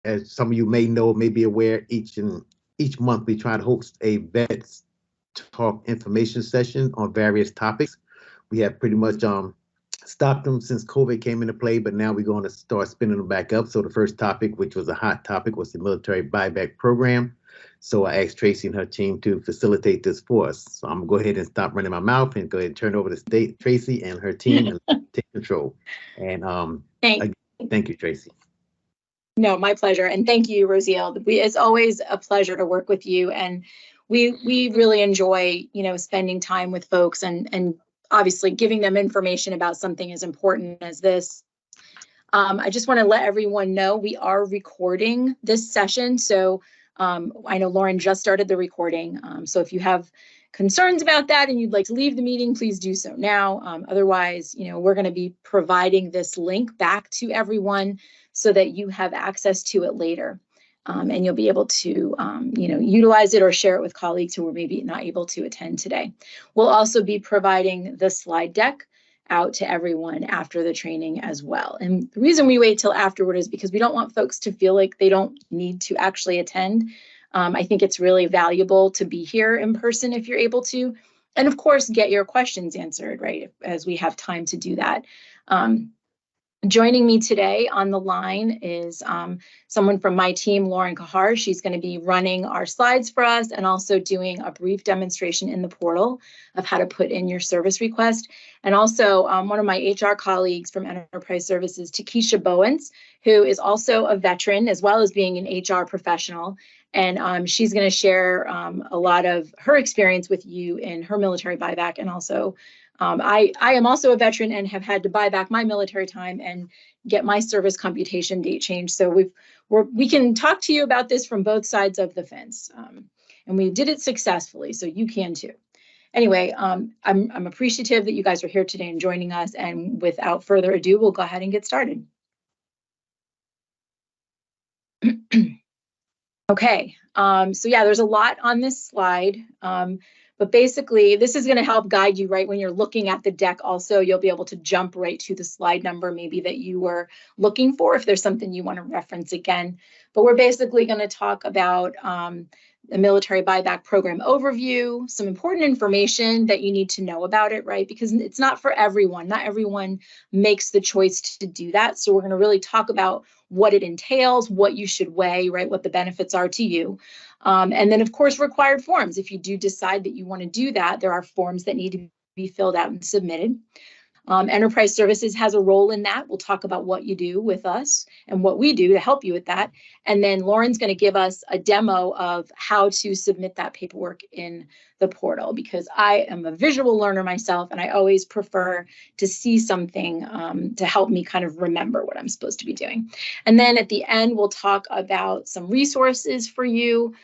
as some of you may know, may be aware, each month we try to host a Vets Talk information session on various topics. We have pretty much stopped them since COVID came into play, but now we're going to start spinning them back up. So the first topic, which was a hot topic, was the Military Buyback Program. So I asked Tracy and her team to facilitate this for us. So I'm gonna go ahead and stop running my mouth and go ahead and turn over to Tracy and her team and take control. And again, thank you, Tracy. No, my pleasure. And thank you, Rosiel. It's always a pleasure to work with you. And we really enjoy, spending time with folks and obviously giving them information about something as important as this. I just want to let everyone know we are recording this session. So I know Lauren just started the recording. So if you have concerns about that and you'd like to leave the meeting, please do so now. Otherwise, we're going to be providing this link back to everyone so that you have access to it later. And you'll be able to, utilize it or share it with colleagues who were maybe not able to attend today. We'll also be providing the slide deck out to everyone after the training as well. And the reason we wait till afterward is because we don't want folks to feel like they don't need to actually attend. I think it's really valuable to be here in person if you're able to. And of course, get your questions answered, right, as we have time to do that. Joining me today on the line is someone from my team, Lauren Kahar. She's going to be running our slides for us and also doing a brief demonstration in the portal of how to put in your service request. And also one of my HR colleagues from Enterprise Services, Takesha Bowens, who is also a veteran as well as being an HR professional. And she's going to share a lot of her experience with you in her military buyback. And also, I am also a veteran and have had to buy back my military time and get my service computation date changed. So we can talk to you about this from both sides of the fence. And we did it successfully, so you can too. Anyway, I'm appreciative that you guys are here today and joining us. And without further ado, we'll go ahead and get started. Okay, so yeah, there's a lot on this slide, but basically this is going to help guide you right when you're looking at the deck. Also, you'll be able to jump right to the slide number maybe that you were looking for if there's something you want to reference again. But we're basically going to talk about the military buyback program overview, some important information that you need to know about it, right? Because it's not for everyone. Not everyone makes the choice to do that. So we're going to really talk about what it entails, what you should weigh, right? What the benefits are to you. And then of course, required forms. If you do decide that you want to do that, there are forms that need to be filled out and submitted. Enterprise Services has a role in that. We'll talk about what you do with us and what we do to help you with that. And then Lauren's going to give us a demo of how to submit that paperwork in the portal, because I am a visual learner myself, and I always prefer to see something to help me kind of remember what I'm supposed to be doing. And then at the end, we'll talk about some resources for you.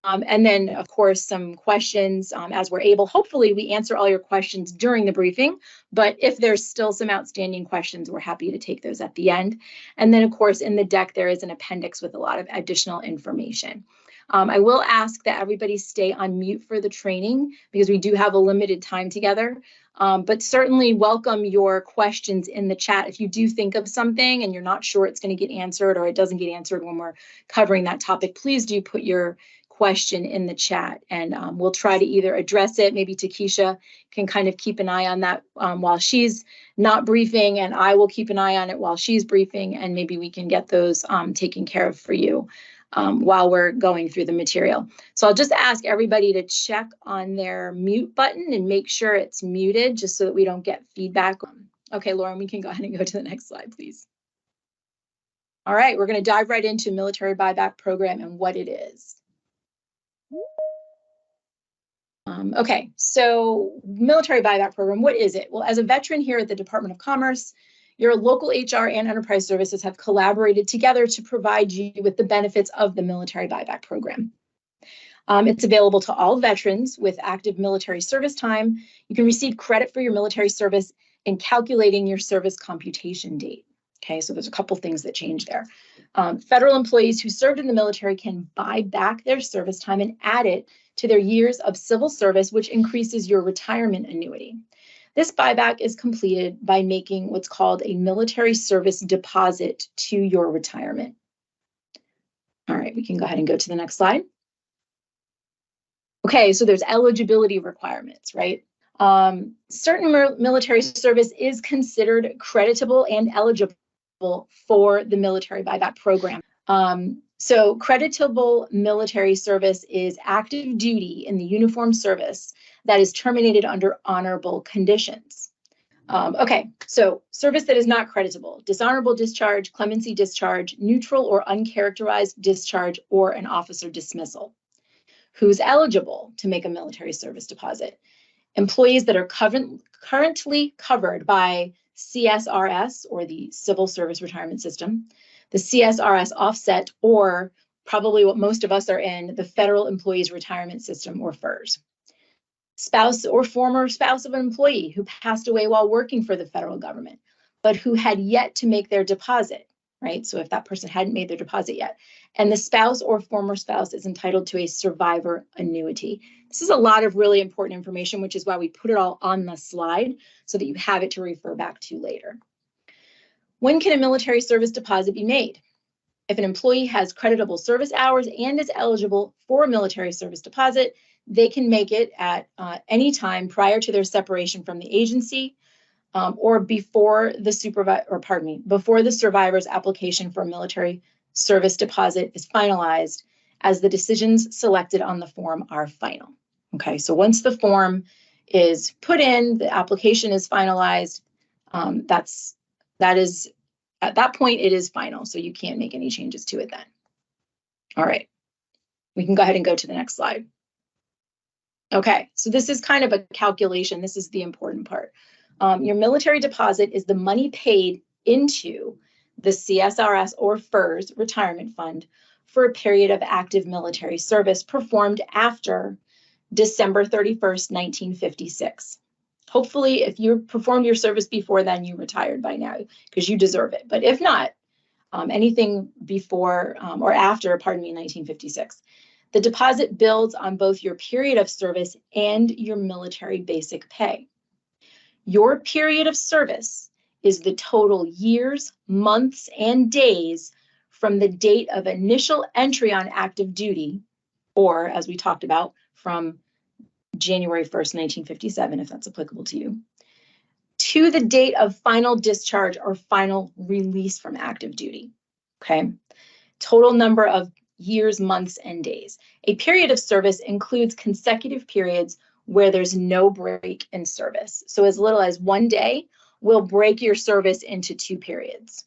And then, of course, some questions as we're able. Hopefully, we answer all your questions during the briefing, but if there's still some outstanding questions, we're happy to take those at the end. And then, of course, in the deck, there is an appendix with a lot of additional information. I will ask that everybody stay on mute for the training because we do have a limited time together. But certainly welcome your questions in the chat. If you do think of something and you're not sure it's going to get answered or it doesn't get answered when we're covering that topic, please do put your question in the chat and we'll try to either address it. Maybe Takesha can kind of keep an eye on that while she's not briefing, and I will keep an eye on it while she's briefing, and maybe we can get those taken care of for you while we're going through the material. So I'll just ask everybody to check on their mute button and make sure it's muted just so that we don't get feedback. Okay, Lauren, we can go ahead and go to the next slide, please. All right, we're going to dive right into Military Buyback Program and what it is. Okay, so Military Buyback Program, what is it? Well, as a veteran here at the Department of Commerce, your local HR and Enterprise Services have collaborated together to provide you with the benefits of the Military Buyback Program. It's available to all veterans with active military service time. You can receive credit for your military service in calculating your service computation date. Okay, so there's a couple things that change there. Federal employees who served in the military can buy back their service time and add it to their years of civil service, which increases your retirement annuity. This buyback is completed by making what's called a military service deposit to your retirement. All right, we can go ahead and go to the next slide. Okay, so there's eligibility requirements, right? Certain military service is considered creditable and eligible for the Military Buyback Program. So creditable military service is active duty in the uniformed service that is terminated under honorable conditions. Okay, so service that is not creditable: dishonorable discharge, clemency discharge, neutral or uncharacterized discharge, or an officer dismissal. Who's eligible to make a military service deposit? Employees that are currently covered by CSRS, or the Civil Service Retirement System, the CSRS offset, or probably what most of us are in, the Federal Employees Retirement System, or FERS. Spouse or former spouse of an employee who passed away while working for the federal government, but who had yet to make their deposit, right? So if that person hadn't made their deposit yet, and the spouse or former spouse is entitled to a survivor annuity. This is a lot of really important information, which is why we put it all on the slide so that you have it to refer back to later. When can a military service deposit be made? If an employee has creditable service hours and is eligible for a military service deposit, they can make it at any time prior to their separation from the agency, or before the survivor's application for a military service deposit is finalized, as the decisions selected on the form are final. Okay, so once the form is put in, the application is finalized, at that point it is final, so you can't make any changes to it then. All right, we can go ahead and go to the next slide. Okay, so this is kind of a calculation. This is the important part. Your military deposit is the money paid into the CSRS or FERS retirement fund for a period of active military service performed after December 31st, 1956. Hopefully, if you performed your service before then, you retired by now, because you deserve it. But if not, anything before or after, 1956. The deposit builds on both your period of service and your military basic pay. Your period of service is the total years, months, and days from the date of initial entry on active duty, or as we talked about, from January 1st, 1957, if that's applicable to you, to the date of final discharge or final release from active duty. Okay, total number of years, months, and days. A period of service includes consecutive periods where there's no break in service. So as little as 1 day will break your service into 2 periods.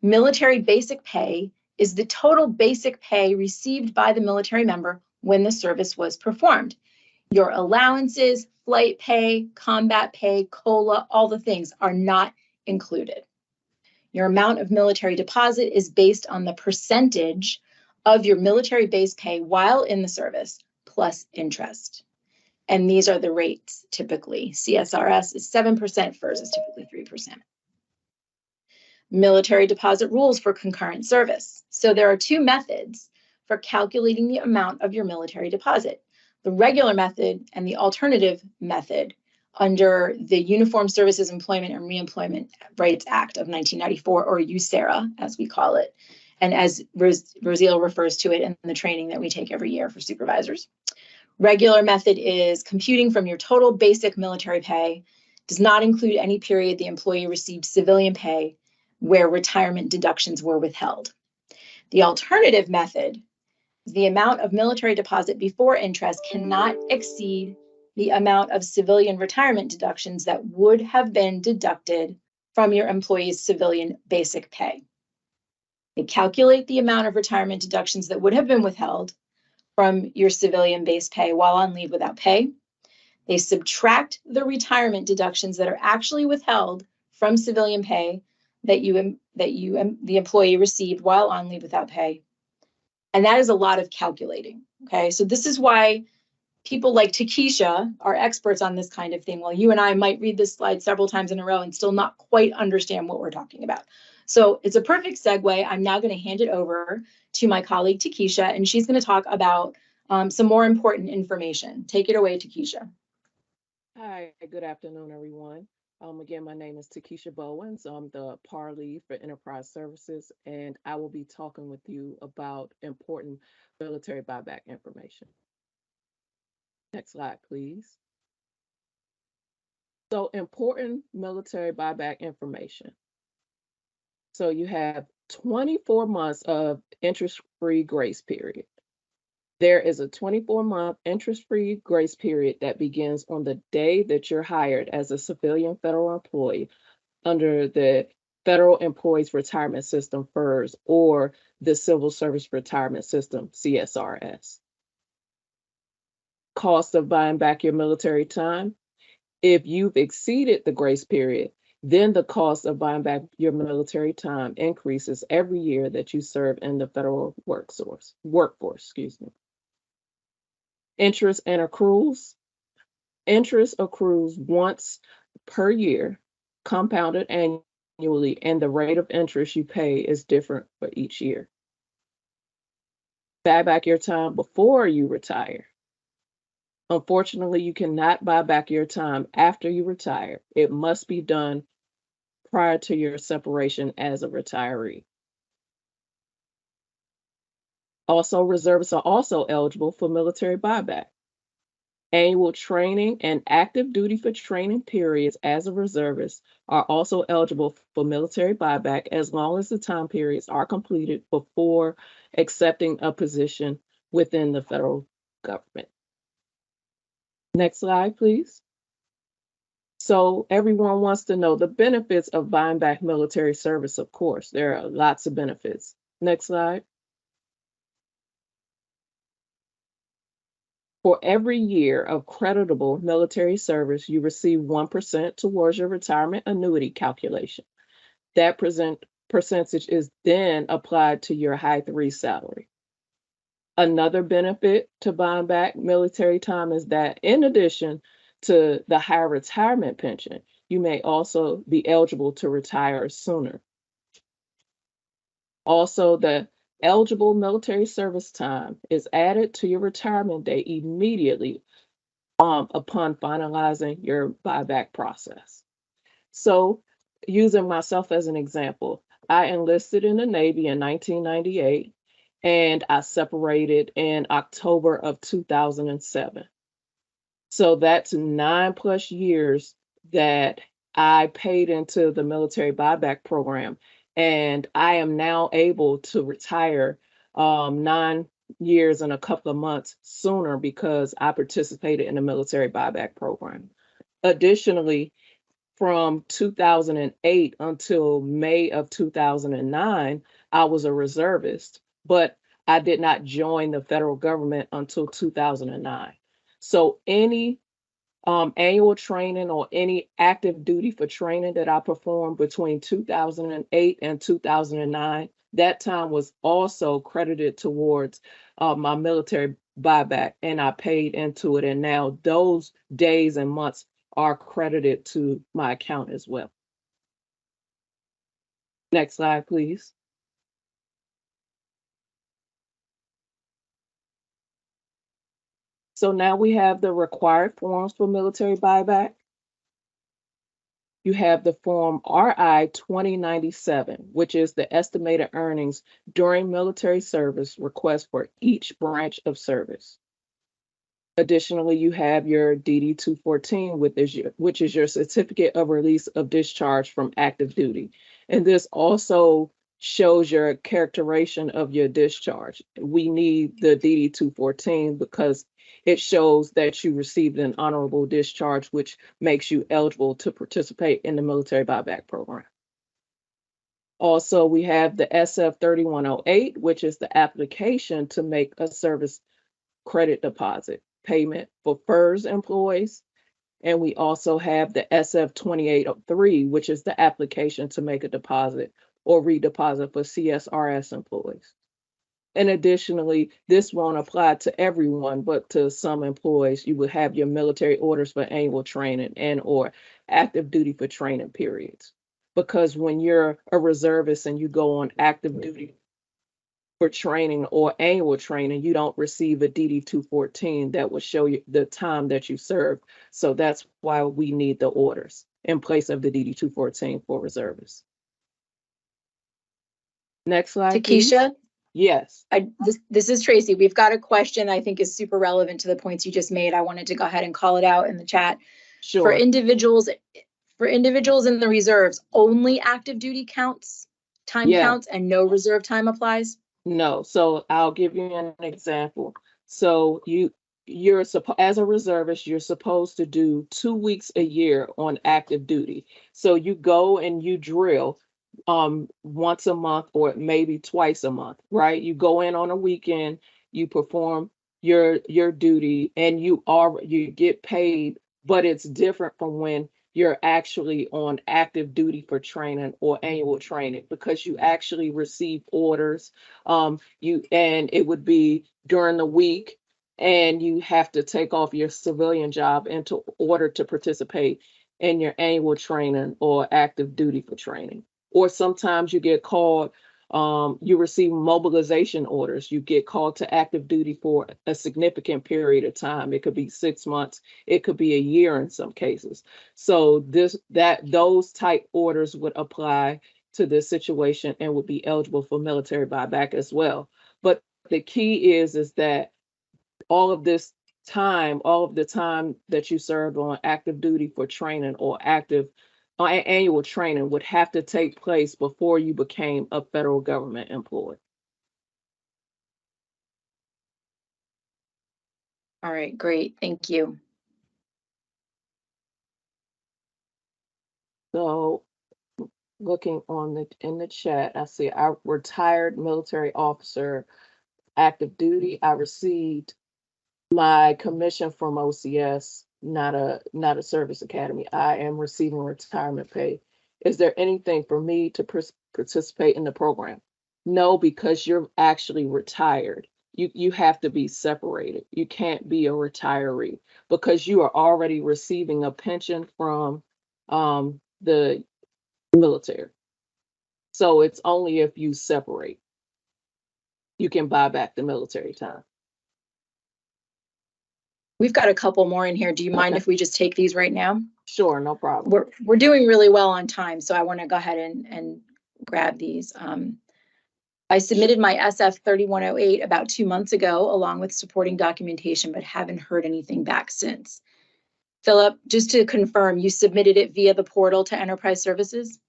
Military basic pay is the total basic pay received by the military member when the service was performed. Your allowances, flight pay, combat pay, COLA, all the things are not included. Your amount of military deposit is based on the percentage of your military base pay while in the service plus interest. And these are the rates typically. CSRS is 7%, FERS is typically 3%. Military deposit rules for concurrent service. So there are 2 methods for calculating the amount of your military deposit: the regular method and the alternative method under the Uniformed Services Employment and Reemployment Rights Act of 1994, or USERRA, as we call it, and as Rosile refers to it in the training that we take every year for supervisors. Regular method is computing from your total basic military pay, does not include any period the employee received civilian pay where retirement deductions were withheld. The alternative method, the amount of military deposit before interest cannot exceed the amount of civilian retirement deductions that would have been deducted from your employee's civilian basic pay. They calculate the amount of retirement deductions that would have been withheld from your civilian base pay while on leave without pay. They subtract the retirement deductions that are actually withheld from civilian pay that the employee received while on leave without pay. And that is a lot of calculating. Okay, so this is why people like Takesha are experts on this kind of thing, while you and I might read this slide several times in a row and still not quite understand what we're talking about. So it's a perfect segue. I'm now going to hand it over to my colleague Takesha, and she's going to talk about some more important information. Take it away, Takesha. Hi, good afternoon, everyone. Again, my name is Takesha Bowens. I'm the PAR lead for Enterprise Services, and I will be talking with you about important military buyback information. Next slide, please. So, important military buyback information. So, you have 24 months of interest free grace period. There is a 24-month interest free grace period that begins on the day that you're hired as a civilian federal employee under the Federal Employees Retirement System FERS or the Civil Service Retirement System CSRS. Cost of buying back your military time. If you've exceeded the grace period, then the cost of buying back your military time increases every year that you serve in the federal workforce, excuse me. Interest and accruals. Interest accrues once per year, compounded annually, and the rate of interest you pay is different for each year. Buy back your time before you retire. Unfortunately, you cannot buy back your time after you retire. It must be done prior to your separation as a retiree. Also, reservists are also eligible for military buyback. Annual training and active duty for training periods as a reservist are also eligible for military buyback as long as the time periods are completed before accepting a position within the federal government. Next slide, please. So everyone wants to know the benefits of buying back military service, of course. There are lots of benefits. Next slide. For every year of creditable military service, you receive 1% towards your retirement annuity calculation. That percentage is then applied to your high 3 salary. Another benefit to buying back military time is that in addition to the high retirement pension, you may also be eligible to retire sooner. Also, the eligible military service time is added to your retirement date immediately upon finalizing your buyback process. So, using myself as an example, I enlisted in the Navy in 1998 and I separated in October of 2007. So that's 9+ years that I paid into the military buyback program. And I am now able to retire 9 years and a couple of months sooner because I participated in the military buyback program. Additionally, from 2008 until May of 2009, I was a reservist, but I did not join the federal government until 2009. So any annual training or any active duty for training that I performed between 2008 and 2009, that time was also credited towards my military buyback, and I paid into it. And now those days and months are credited to my account as well. Next slide, please. So now we have the required forms for military buyback. You have the form RI 2097, which is the estimated earnings during military service request for each branch of service. Additionally, you have your DD 214, which is your certificate of release of discharge from active duty. And this also shows your characterization of your discharge. We need the DD 214 because it shows that you received an honorable discharge, which makes you eligible to participate in the military buyback program. Also, we have the SF 3108, which is the application to make a service credit deposit payment for FERS employees. And we also have the SF 2803, which is the application to make a deposit or redeposit for CSRS employees. And additionally, this won't apply to everyone, but to some employees, you will have your military orders for annual training and or active duty for training periods. Because when you're a reservist and you go on active duty for training or annual training, you don't receive a DD 214 that will show you the time that you served. So that's why we need the orders. in place of the DD-214 for reservists. Next slide, please. Takesha, Yes. this is Tracy. We've got a question I think is super relevant to the points you just made. I wanted to go ahead and call it out in the chat. Sure. For individuals in the reserves, only active duty counts, time counts, and no reserve time applies? No. So I'll give you an example. So you're as a reservist, you're supposed to do 2 weeks a year on active duty. So you go and you drill once a month or maybe twice a month, right? You go in on a weekend, you perform your duty, and you get paid, but it's different from when you're actually on active duty for training or annual training, because you actually receive orders. And it would be during the week, and you have to take off your civilian job in order to participate in your annual training or active duty for training. Or sometimes you get called, you receive mobilization orders. You get called to active duty for a significant period of time. It could be 6 months. It could be a year in some cases. So those type orders would apply to this situation and would be eligible for military buyback as well. But the key is that all of the time that you served on active duty for training or annual training would have to take place before you became a federal government employee. All right, great, thank you. So looking in the chat, I see I retired military officer, active duty. I received my commission from OCS, not a service academy. I am receiving retirement pay. Is there anything for me to participate in the program? No, because you're actually retired. You have to be separated. You can't be a retiree because you are already receiving a pension from the military. So it's only if you separate, you can buy back the military time. We've got a couple more in here. Do you mind Okay. if we just take these right now? Sure, no problem. We're doing really well on time, so I want to go ahead and grab these. I submitted my SF 3108 about 2 months ago, along with supporting documentation, but haven't heard anything back since. Philip, just to confirm, you submitted it via the portal to Enterprise Services?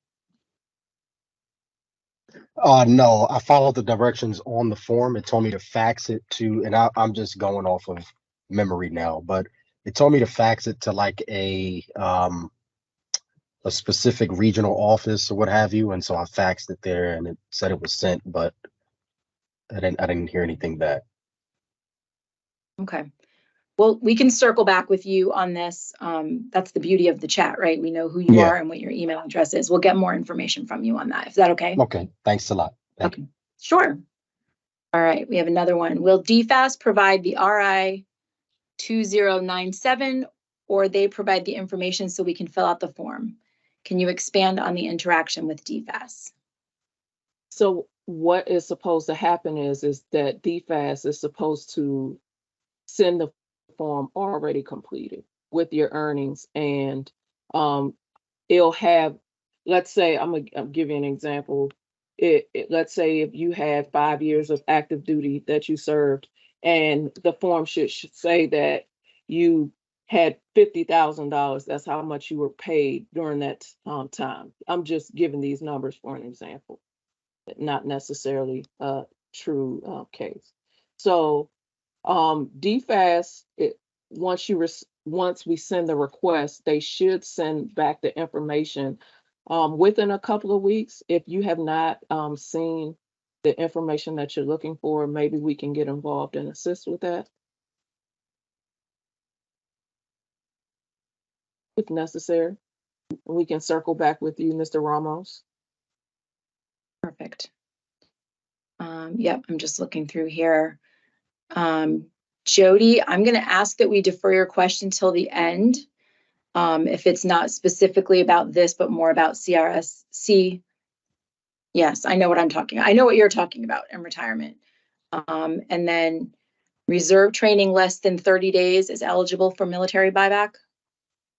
No, I followed the directions on the form. It told me to fax it to, and I'm just going off of memory now, but it told me to fax it to like a specific regional office or what have you, and so I faxed it there, and it said it was sent, but I didn't hear anything back. Okay. Well, we can circle back with you on this. That's the beauty of the chat, right? We know who you are and what your email address is. We'll get more information from you on that. Is that okay? Okay, thanks a lot. Thank you. Sure. All right, we have another one. Will DFAS provide the RI 2097, or they provide the information so we can fill out the form? Can you expand on the interaction with DFAS? So what is supposed to happen is that DFAS is supposed to send the form already completed with your earnings, and it'll have, let's say, I'm gonna give you an example. Let's say if you had 5 years of active duty that you served, and the form should say that you had $50,000. That's how much you were paid during that time. I'm just giving these numbers for an example, not necessarily a true case. So DFAS, once we send the request, they should send back the information within a couple of weeks. If you have not seen the information that you're looking for, maybe we can get involved and assist with that if necessary. We can circle back with you, Mr. Ramos. Perfect. Yep, I'm just looking through here. Jody, I'm going to ask that we defer your question till the end. If it's not specifically about this, but more about CRSC. Yes, I know what I'm talking about. I know what you're talking about in retirement. And then reserve training less than 30 days is eligible for military buyback?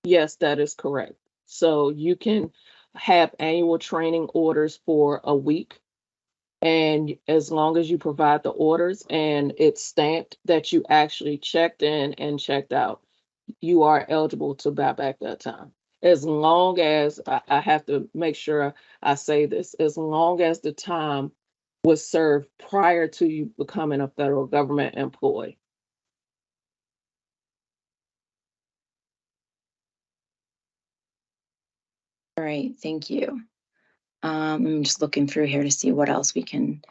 Yes, that is correct. So you can have annual training orders for a week. And as long as you provide the orders and it's stamped that you actually checked in and checked out, you are eligible to buy back that time. As long as, I have to make sure I say this, as long as the time was served prior to you becoming a federal government employee. All right, thank you. I'm just looking through here to see what else we can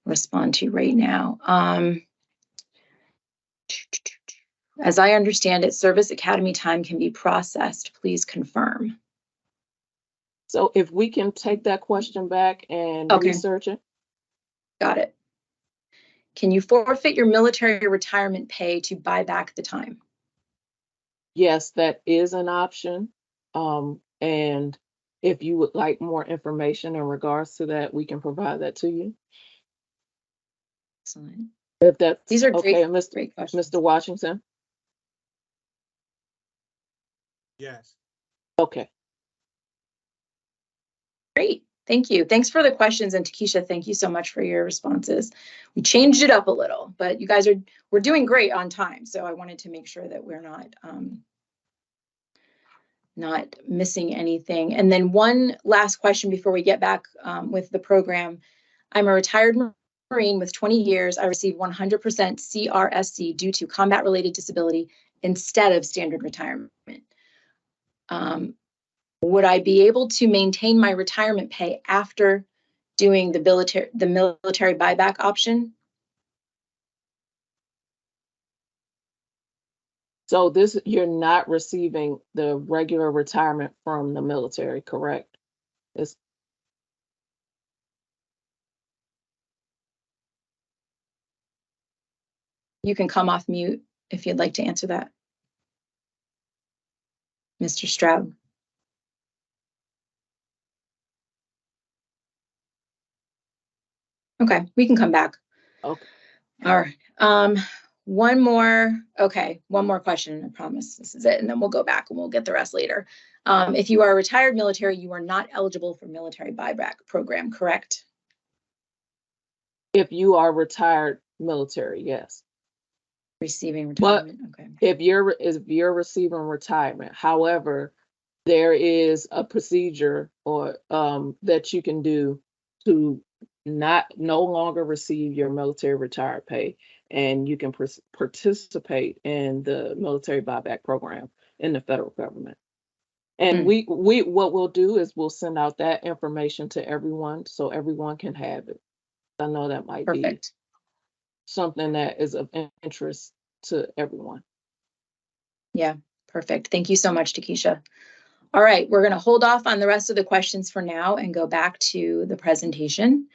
respond to right now. As I understand it, Service Academy time can be processed. Please confirm. So if we can take that question back and Okay. research it. Got it. Can you forfeit your military retirement pay to buy back the time? Yes, that is an option. And if you would like more information in regards to that, we can provide that to you. Excellent. If that's These are okay, great questions. Mr. Washington. Yes. Okay. Great. Thank you. Thanks for the questions. And Takesha, thank you so much for your responses. We changed it up a little, but you guys we're doing great on time. So I wanted to make sure that we're not missing anything. And then one last question before we get back with the program. I'm a retired Marine with 20 years. I received 100% CRSC due to combat-related disability instead of standard retirement. Would I be able to maintain my retirement pay after doing the military buyback option? So you're not receiving the regular retirement from the military, correct? You can come off mute if you'd like to answer that, Mr. Stroud. Okay, we can come back. Okay. All right. One more question. I promise this is it, and then we'll go back and we'll get the rest later. If you are a retired military, you are not eligible for military buyback program, correct? If you are retired military, yes. Receiving retirement, okay. If you're receiving retirement, however, there is a procedure or that you can do to no longer receive your military retired pay, and you can participate in the military buyback program in the federal government. And we what we'll do is we'll send out that information to everyone so everyone can have it. I know that might be something that is of interest to everyone. Yeah, perfect. Thank you so much, Takesha. All right, we're going to hold off on the rest of the questions for now and go back to the presentation.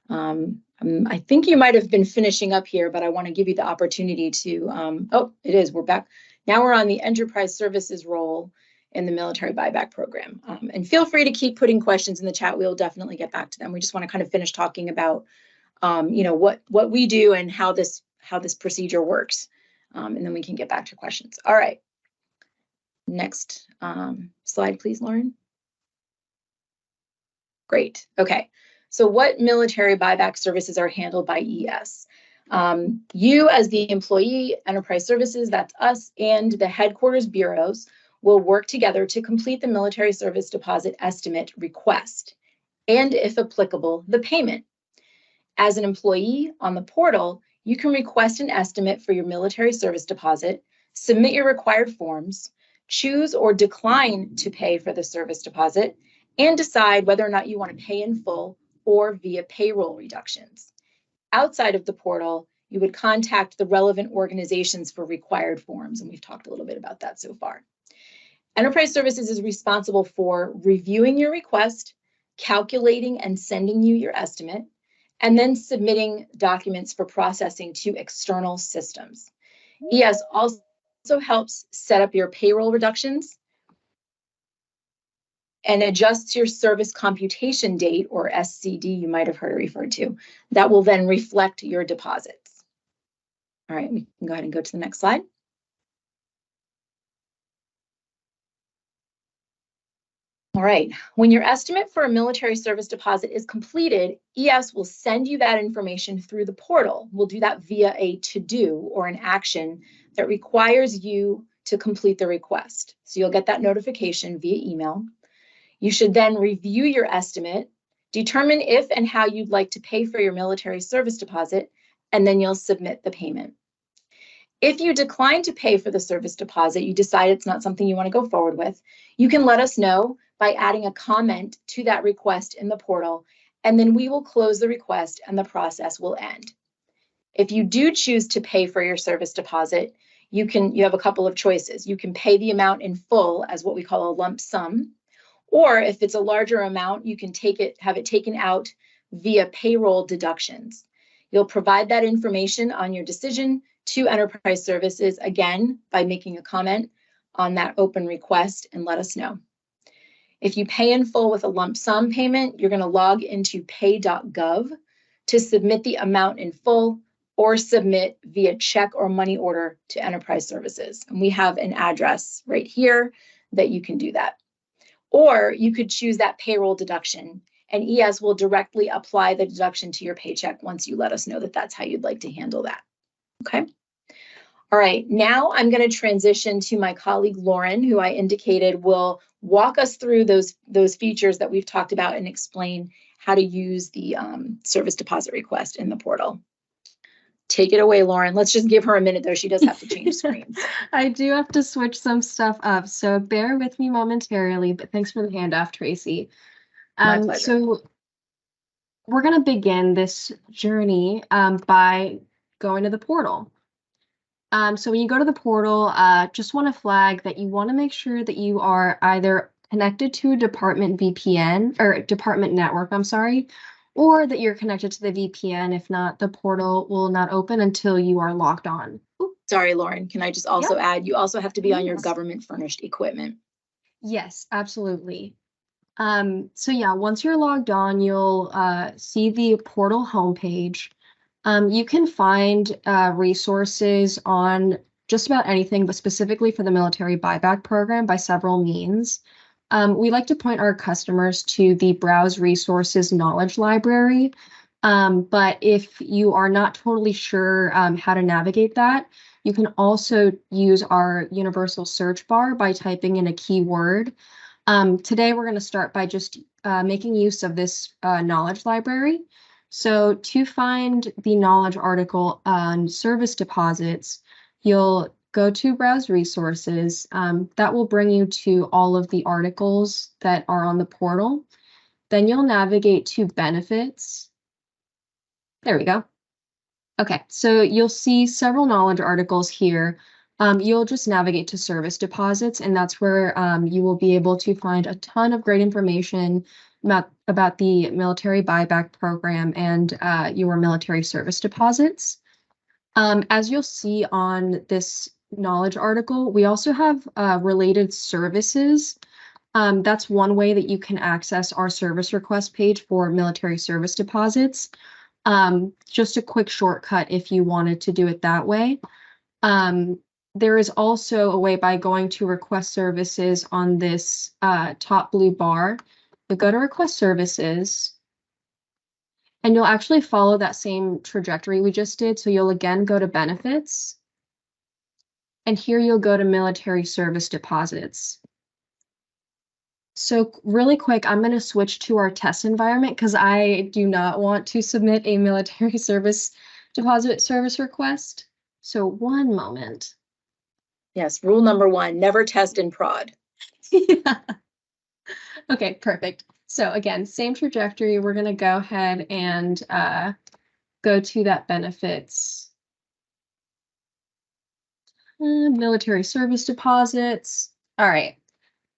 I think you might have been finishing up here, but I want to give you the opportunity to, oh, it is, we're back. Now we're on the enterprise services role in the military buyback program. And feel free to keep putting questions in the chat. We'll definitely get back to them. We just want to kind of finish talking about, what we do and how this procedure works. And then we can get back to questions. All right. Next slide, please, Lauren. Great. Okay. So what military buyback services are handled by ES? You as the employee, enterprise services, that's us, and the headquarters bureaus will work together to complete the military service deposit estimate request, and if applicable, the payment. As an employee on the portal, you can request an estimate for your military service deposit, submit your required forms, choose or decline to pay for the service deposit, and decide whether or not you want to pay in full or via payroll reductions. Outside of the portal, you would contact the relevant organizations for required forms, and we've talked a little bit about that so far. Enterprise Services is responsible for reviewing your request, calculating and sending you your estimate, and then submitting documents for processing to external systems. ES also helps set up your payroll reductions and adjusts your service computation date, or SCD, you might have heard it referred to, that will then reflect your deposits. All right, we can go ahead and go to the next slide. All right, when your estimate for a military service deposit is completed, ES will send you that information through the portal. We'll do that via a to-do or an action that requires you to complete the request. So you'll get that notification via email. You should then review your estimate, determine if and how you'd like to pay for your military service deposit, and then you'll submit the payment. If you decline to pay for the service deposit, you decide it's not something you want to go forward with, you can let us know by adding a comment to that request in the portal, and then we will close the request and the process will end. If you do choose to pay for your service deposit, you have a couple of choices. You can pay the amount in full as what we call a lump sum, or if it's a larger amount, you can have it taken out via payroll deductions. You'll provide that information on your decision to Enterprise Services, again, by making a comment on that open request and let us know. If you pay in full with a lump sum payment, you're going to log into pay.gov to submit the amount in full or submit via check or money order to Enterprise Services. And we have an address right here that you can do that. Or you could choose that payroll deduction, and ES will directly apply the deduction to your paycheck once you let us know that that's how you'd like to handle that. Okay. All right, now I'm going to transition to my colleague Lauren, who I indicated will walk us through those features that we've talked about and explain how to use the service deposit request in the portal. Take it away, Lauren. Let's just give her a minute, though. She does have to change screens. I do have to switch some stuff up, so bear with me momentarily, but thanks for the handoff, Tracy. My pleasure. So we're going to begin this journey by going to the portal. So when you go to the portal, just want to flag that you want to make sure that you are either connected to a department VPN or department network, I'm sorry, or that you're connected to the VPN. If not, the portal will not open until you are logged on. Ooh, sorry, Lauren. Can I just also add, you also have to be on your government furnished equipment. Yes, absolutely. So yeah, once you're logged on, you'll see the portal homepage. You can find resources on just about anything, but specifically for the Military Buyback Program by several means. We like to point our customers to the Browse Resources Knowledge Library, but if you are not totally sure how to navigate that, you can also use our universal search bar by typing in a keyword. Today, we're going to start by just making use of this knowledge library. So to find the knowledge article on service deposits, you'll go to Browse Resources. That will bring you to all of the articles that are on the portal. Then you'll navigate to Benefits. There we go. Okay, so you'll see several knowledge articles here. You'll just navigate to service deposits, and that's where you will be able to find a ton of great information about the Military Buyback Program and your military service deposits. As you'll see on this knowledge article, we also have related services. That's one way that you can access our service request page for military service deposits. Just a quick shortcut if you wanted to do it that way. There is also a way by going to request services on this top blue bar. You'll go to request services, and you'll actually follow that same trajectory we just did. So you'll again go to benefits, and here you'll go to military service deposits. So really quick, I'm going to switch to our test environment because I do not want to submit a military service deposit service request. So one moment. Yes, rule number 1, never test in prod. Yeah. Okay, perfect. So again, same trajectory. We're going to go ahead and go to that benefits. Military service deposits. All right.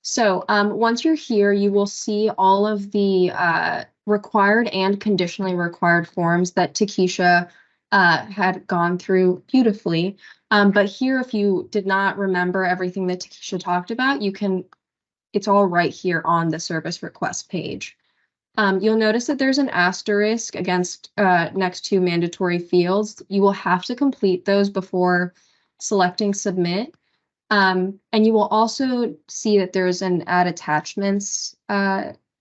So once you're here, you will see all of the required and conditionally required forms that Takesha had gone through beautifully. But here, if you did not remember everything that Takesha talked about, it's all right here on the service request page. You'll notice that there's an asterisk against next to mandatory fields. You will have to complete those before selecting submit. And you will also see that there's an add attachments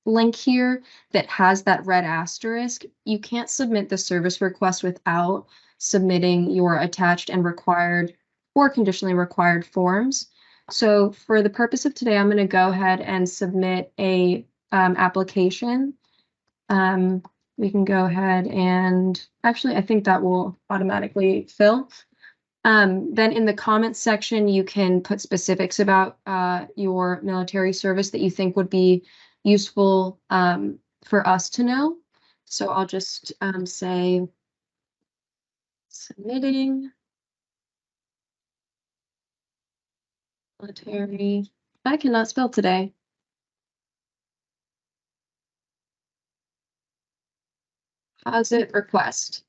link here that has that red asterisk. You can't submit the service request without submitting your attached and required or conditionally required forms. So for the purpose of today, I'm going to go ahead and submit a application. We can go ahead and actually, I think that will automatically fill. Then in the comments section, you can put specifics about your military service that you think would be useful for us to know. So I'll just say submitting military. I cannot spell today. Deposit request.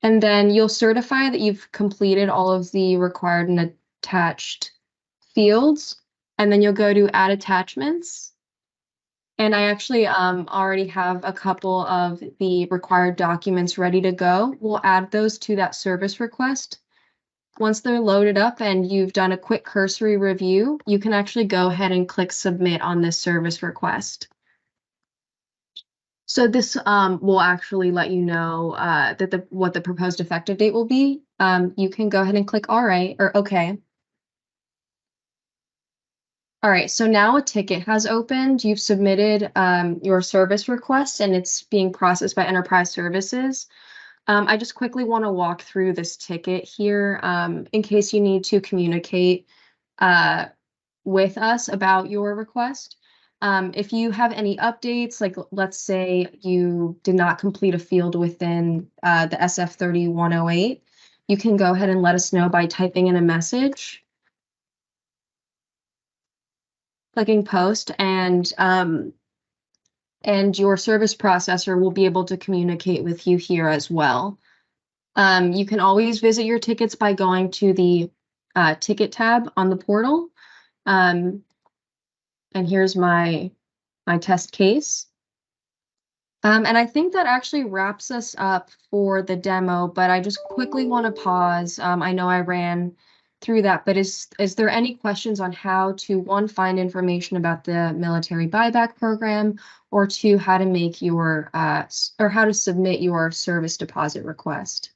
And then you'll certify that you've completed all of the required and attached fields. And then you'll go to add attachments. And I actually already have a couple of the required documents ready to go. We'll add those to that service request. Once they're loaded up and you've done a quick cursory review, you can actually go ahead and click submit on this service request. So this will actually let you know that what the proposed effective date will be. You can go ahead and click all right or okay. All right, so now a ticket has opened. You've submitted your service request and it's being processed by Enterprise Services. I just quickly want to walk through this ticket here in case you need to communicate with us about your request. If you have any updates, like let's say you did not complete a field within the SF3108, you can go ahead and let us know by typing in a message, clicking post, and your service processor will be able to communicate with you here as well. You can always visit your tickets by going to the ticket tab on the portal. And here's my test case. And I think that actually wraps us up for the demo, but I just quickly want to pause. I know I ran through that, but is there any questions on how to, one, find information about the Military Buyback Program, or two, how to make your or how to submit your service deposit request?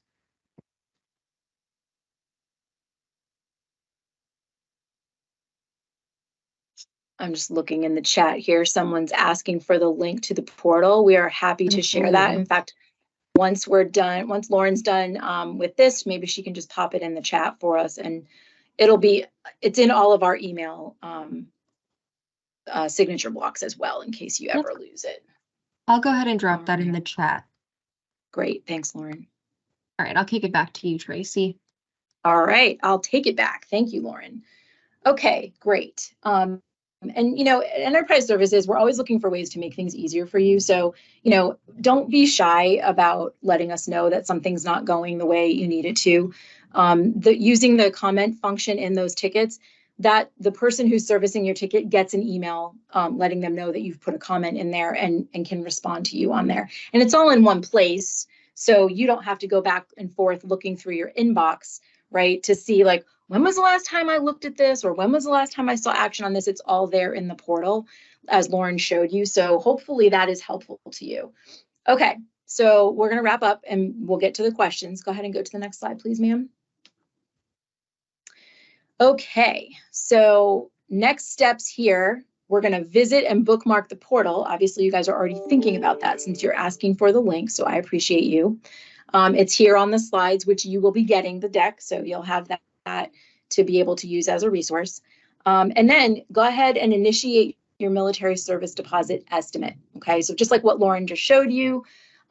I'm just looking in the chat here. Someone's asking for the link to the portal. We are happy to share that. In fact, once we're done, once Lauren's done with this, maybe she can just pop it in the chat for us, and it's in all of our email signature blocks as well, in case you ever lose it. I'll go ahead and drop that in the chat. Great, thanks, Lauren. All right, I'll kick it back to you, Tracy. All right, I'll take it back. Thank you, Lauren. Okay, great. And, you know, at Enterprise Services, we're always looking for ways to make things easier for you. So, you know, don't be shy about letting us know that something's not going the way you need it to. Using the comment function in those tickets, that the person who's servicing your ticket gets an email letting them know that you've put a comment in there and can respond to you on there. And it's all in one place. So you don't have to go back and forth looking through your inbox, right, to see like, when was the last time I looked at this, or when was the last time I saw action on this? It's all there in the portal, as Lauren showed you. So hopefully that is helpful to you. Okay, so we're going to wrap up and we'll get to the questions. Go ahead and go to the next slide, please, ma'am. Okay, so next steps here, we're going to visit and bookmark the portal. Obviously, you guys are already thinking about that since you're asking for the link, so I appreciate you. It's here on the slides, which you will be getting the deck, so you'll have that to be able to use as a resource. And then go ahead and initiate your military service deposit estimate. Okay, so just like what Lauren just showed you,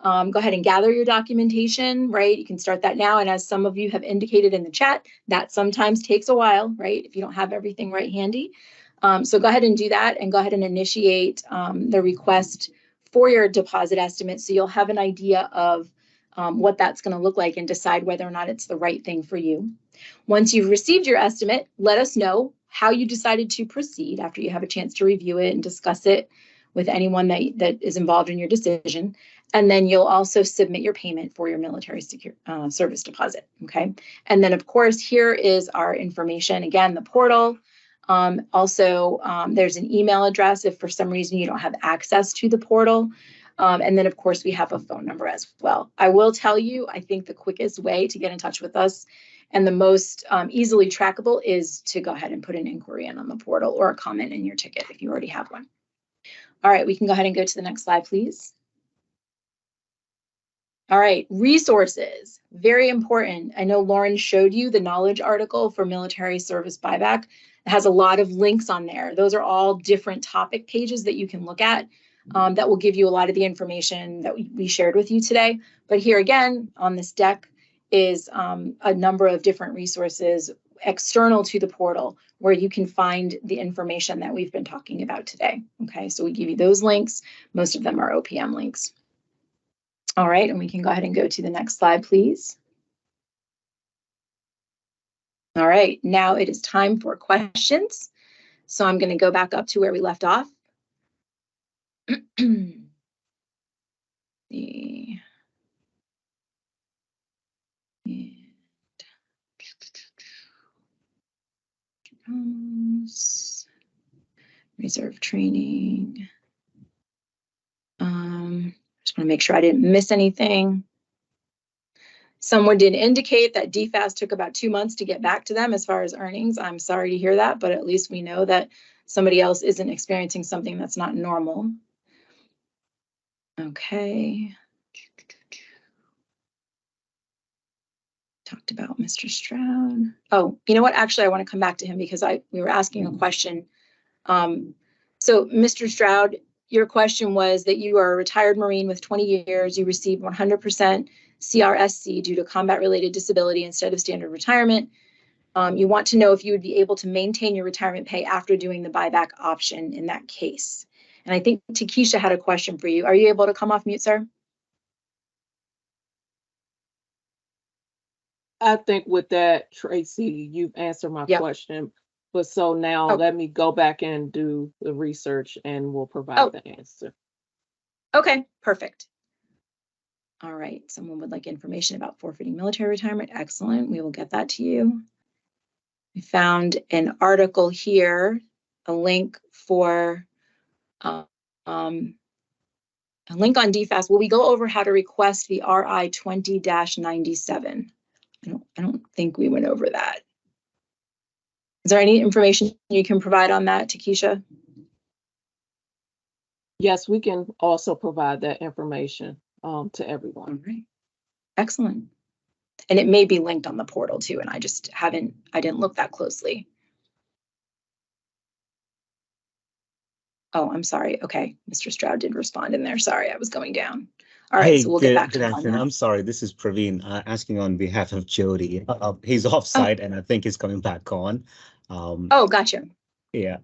go ahead and gather your documentation, right? You can start that now. And as some of you have indicated in the chat, that sometimes takes a while, right? If you don't have everything right handy. So go ahead and do that and go ahead and initiate the request for your deposit estimate. So you'll have an idea of what that's going to look like and decide whether or not it's the right thing for you. Once you've received your estimate, let us know how you decided to proceed after you have a chance to review it and discuss it with anyone that is involved in your decision. And then you'll also submit your payment for your military service deposit, okay? And then, of course, here is our information. Again, the portal. There's an email address if for some reason you don't have access to the portal. And then, of course, we have a phone number as well. I will tell you, I think the quickest way to get in touch with us and the most easily trackable is to go ahead and put an inquiry in on the portal or a comment in your ticket if you already have one. All right, we can go ahead and go to the next slide, please. All right, resources, very important. I know Lauren showed you the knowledge article for military service buyback. It has a lot of links on there. Those are all different topic pages that you can look at that will give you a lot of the information that we shared with you today. But here again, on this deck is a number of different resources external to the portal where you can find the information that we've been talking about today. Okay, so we give you those links. Most of them are OPM links. All right, and we can go ahead and go to the next slide, please. All right, now it is time for questions. So I'm going to go back up to where we left off. Reserve training. Just want to make sure I didn't miss anything. Someone did indicate that DFAS took about 2 months to get back to them as far as earnings. I'm sorry to hear that, but at least we know that somebody else isn't experiencing something that's not normal. Okay. Talked about Mr. Stroud. Oh, you know what? Actually, I want to come back to him because we were asking a question. So Mr. Stroud, your question was that you are a retired Marine with 20 years. You received 100% CRSC due to combat-related disability instead of standard retirement. You want to know if you would be able to maintain your retirement pay after doing the buyback option in that case. And I think Takesha had a question for you. Are you able to come off mute, sir? I think with that, Tracy, you've answered my question. But so now let me go back and do the research and we'll provide the answer. Okay, perfect. All right, someone would like information about forfeiting military retirement. Excellent, we will get that to you. We found an article here, a link for a link on DFAS. Will we go over how to request the RI 20-97? I don't think we went over that. Is there any information you can provide on that, Takesha? Yes, we can also provide that information to everyone. All right, excellent. And it may be linked on the portal too, and I didn't look that closely. Oh, I'm sorry. Okay, Mr. Stroud did respond in there. Sorry, I was going down. All right, so we'll get back to good afternoon. I'm sorry, this is Praveen asking on behalf of Jody. He's offsite and I think he's coming back on. Oh, gotcha. Yeah,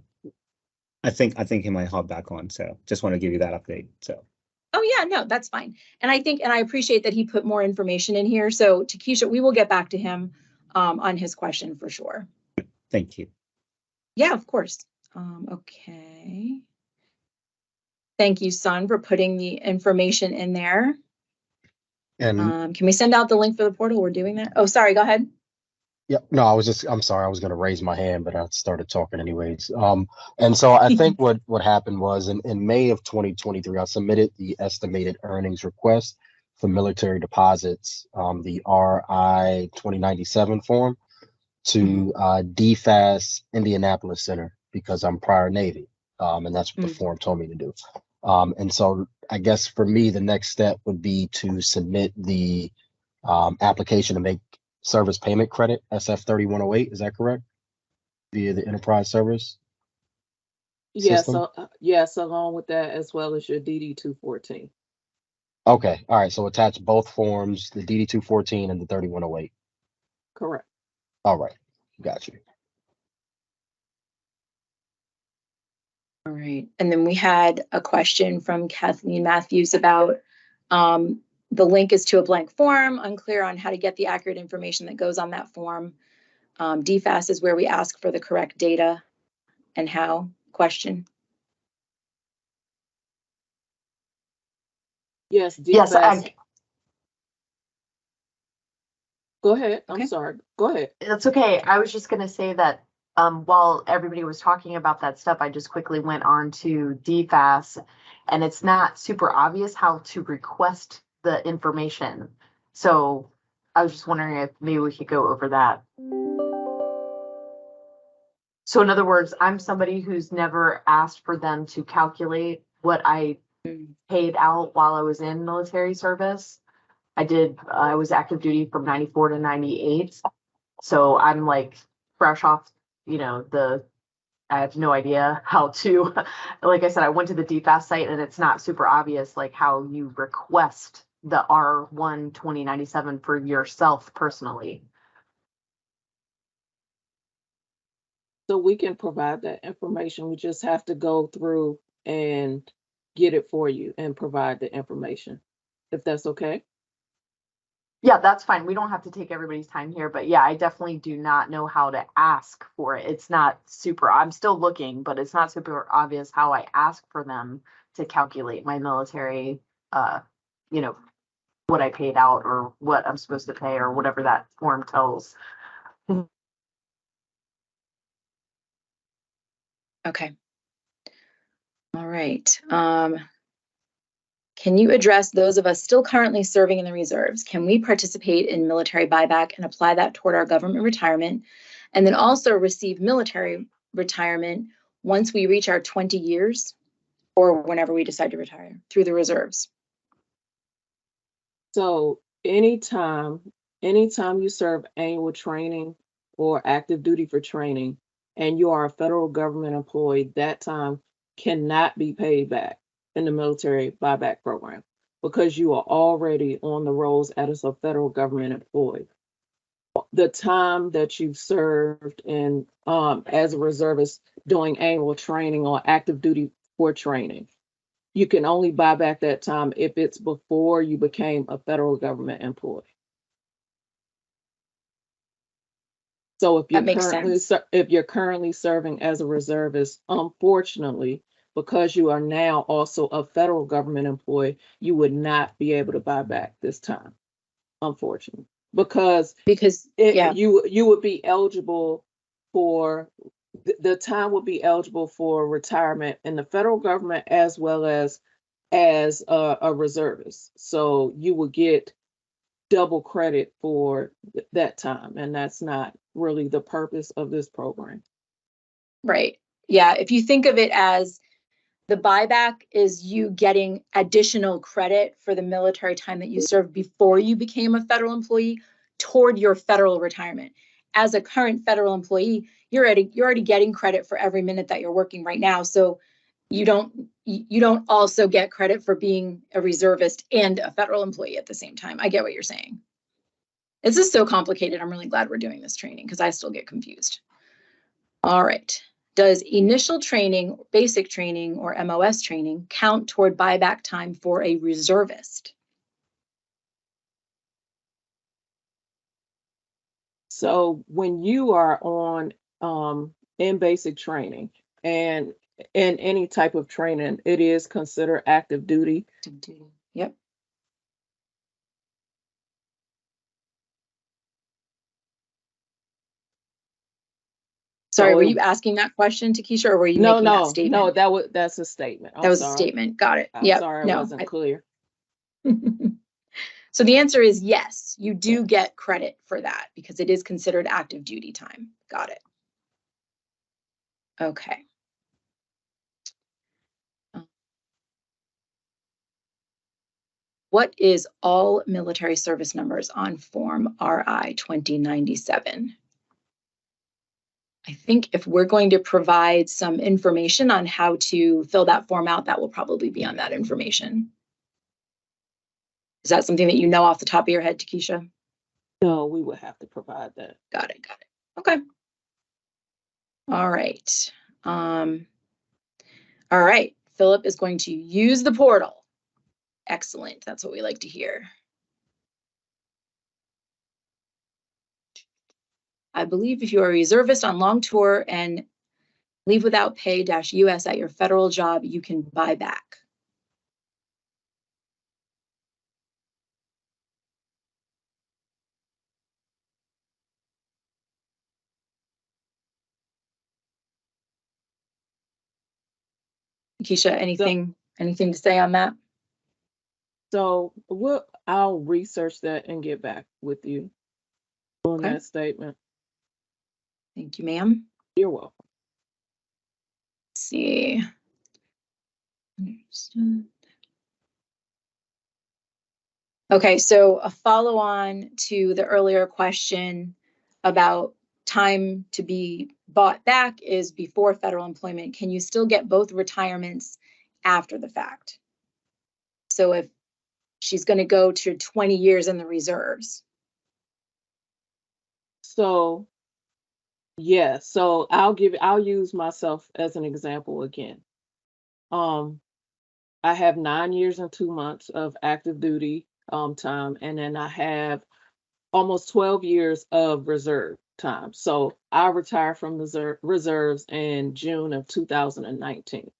I think he might hop back on. So just want to give you that update. So. Oh yeah, no, that's fine. And I appreciate that he put more information in here. So Takesha, we will get back to him on his question for sure. Thank you. Yeah, of course. Okay. Thank you, Sun, for putting the information in there. And can we send out the link for the portal? We're doing that. Oh, sorry, go ahead. Yeah, no, I'm sorry, I was going to raise my hand, but I started talking anyways. And so I think what happened was in May of 2023, I submitted the estimated earnings request for military deposits, the RI 2097 form to DFAS Indianapolis Center because I'm prior Navy. And that's what the form told me to do. And so I guess for me, the next step would be to submit the application to make service payment credit, SF 3108, is that correct? Via the enterprise service? Yes, system? Yes, along with that, as well as your DD 214. Okay, all right, so attach both forms, the DD 214 and the 3108. Correct. All right, got you. All right, and then we had a question from Kathleen Matthews about the link is to a blank form, unclear on how to get the accurate information that goes on that form. DFAS is where we ask for the correct data and how question. Yes, Yes, DFAS. Go ahead. Okay. I'm sorry. Go ahead. that's okay. I was just gonna say that while everybody was talking about that stuff, I just quickly went on to DFAS, and it's not super obvious how to request the information. So I was just wondering if maybe we could go over that. So in other words, I'm somebody who's never asked for them to calculate what I paid out while I was in military service. I was active duty from 94 to 98. So I'm like fresh off, I have no idea how to, like I said, I went to the DFAS site and it's not super obvious, like how you request the R1 2097 for yourself personally. So we can provide that information. We just have to go through and get it for you and provide the information, if that's okay. Yeah, that's fine. We don't have to take everybody's time here, but yeah, I definitely do not know how to ask for it. It's not super, I'm still looking, but it's not super obvious how I ask for them to calculate my military, what I paid out or what I'm supposed to pay or whatever that form tells. Okay. All right. Can you address those of us still currently serving in the reserves? Can we participate in military buyback and apply that toward our government retirement, and then also receive military retirement once we reach our 20 years or whenever we decide to retire through the reserves? So anytime you serve annual training or active duty for training and you are a federal government employee, that time cannot be paid back in the military buyback program because you are already on the rolls as a federal government employee. The time that you've served in as a reservist doing annual training or active duty for training, you can only buy back that time if it's before you became a federal government employee. So if you're currently serving as a reservist, unfortunately, because you are now also a federal government employee, you would not be able to buy back this time, unfortunately, because you would be eligible for the time would be eligible for retirement in the federal government as well as a reservist. So you would get double credit for that time, and that's not really the purpose of this program. Right. Yeah. If you think of it as the buyback is you getting additional credit for the military time that you served before you became a federal employee toward your federal retirement. As a current federal employee, you're already getting credit for every minute that you're working right now. So you don't also get credit for being a reservist and a federal employee at the same time. I get what you're saying. This is so complicated. I'm really glad we're doing this training because I still get confused. All right. Does initial training, basic training, or MOS training count toward buyback time for a reservist? So when you are on in basic training and in any type of training, it is considered active duty. Active duty. Yep. Sorry, were you asking that question, Takesha, or were you making that statement? No, that's a statement. That was a statement. Got it. I'm sorry, I wasn't clear. So the answer is yes, you do get credit for that because it is considered active duty time. Got it. Okay. What is all military service numbers on Form RI 2097? I think if we're going to provide some information on how to fill that form out, that will probably be on that information. Is that something that you know off the top of your head, Takesha? No, we would have to provide that. Got it. Okay. All right. All right. Philip is going to use the portal. Excellent. That's what we like to hear. I believe if you are a reservist on long tour and leave without pay -US at your federal job, you can buy back. Keisha, anything to say on that? So I'll research that and get back with you on Okay. that statement. Thank you, ma'am. You're welcome. Let's see. Understood. Okay, so a follow-on to the earlier question about time to be bought back is before federal employment. Can you still get both retirements after the fact? So if she's going to go to 20 years in the reserves. So yeah, so I'll use myself as an example again. I have 9 years and 2 months of active duty time, and then I have almost 12 years of reserve time. So I retired from the reserves in June of 2019.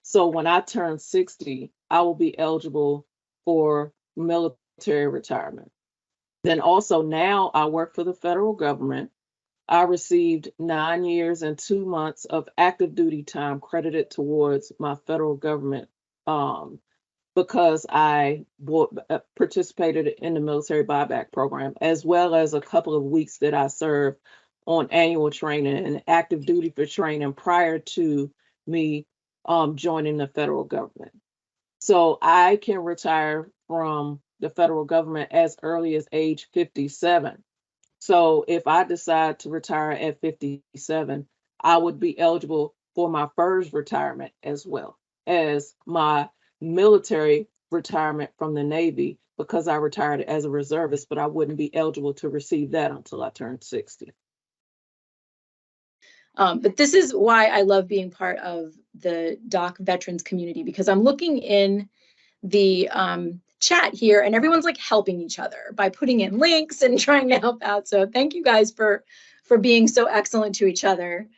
So when I turn 60, I will be eligible for military retirement. Then also now I work for the federal government. I received 9 years and 2 months of active duty time credited towards my federal government because I participated in the military buyback program, as well as a couple of weeks that I served on annual training and active duty for training prior to me joining the federal government. So I can retire from the federal government as early as age 57. So if I decide to retire at 57, I would be eligible for my FERS retirement as well as my military retirement from the Navy because I retired as a reservist, but I wouldn't be eligible to receive that until I turned 60. But this is why I love being part of the DOC veterans community, because I'm looking in the chat here and everyone's like helping each other by putting in links and trying to help out. So thank you guys for being so excellent to each other.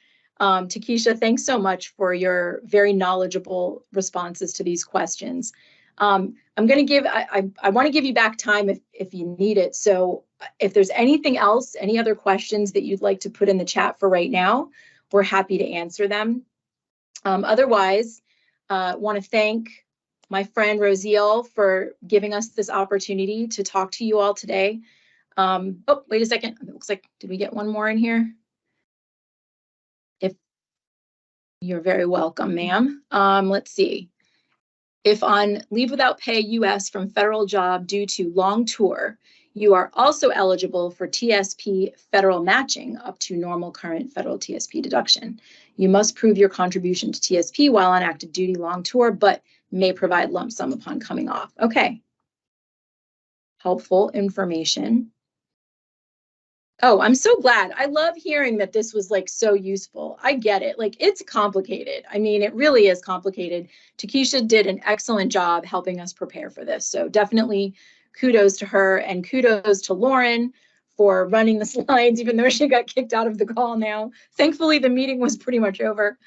Takesha, thanks so much for your very knowledgeable responses to these questions. I'm going to give, I want to give you back time if you need it. So if there's anything else, any other questions that you'd like to put in the chat for right now, we're happy to answer them. Otherwise, want to thank my friend Rosiel for giving us this opportunity to talk to you all today. Oh, wait a second. It looks like, did we get one more in here? If you're very welcome, ma'am. Let's see. If on leave without pay US from federal job due to long tour, you are also eligible for TSP federal matching up to normal current federal TSP deduction. You must prove your contribution to TSP while on active duty long tour, but may provide lump sum upon coming off. Okay. Helpful information. Oh, I'm so glad. I love hearing that this was like so useful. I get it. Like it's complicated. I mean, it really is complicated. Takesha did an excellent job helping us prepare for this. So definitely kudos to her and kudos to Lauren for running the slides, even though she got kicked out of the call now. Thankfully, the meeting was pretty much over.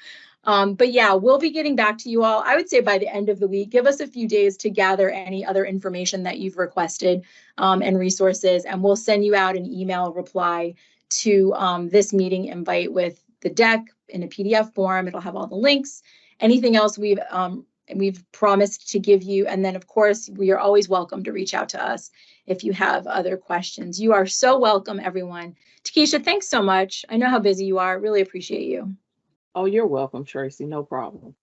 But yeah, we'll be getting back to you all, I would say by the end of the week. Give us a few days to gather any other information that you've requested and resources, and we'll send you out an email reply to this meeting invite with the deck in a PDF form. It'll have all the links, anything else we've promised to give you. And then, of course, we are always welcome to reach out to us if you have other questions. You are so welcome, everyone. Takesha, thanks so much. I know how busy you are. Really appreciate you. Oh, you're welcome, Tracy. No problem.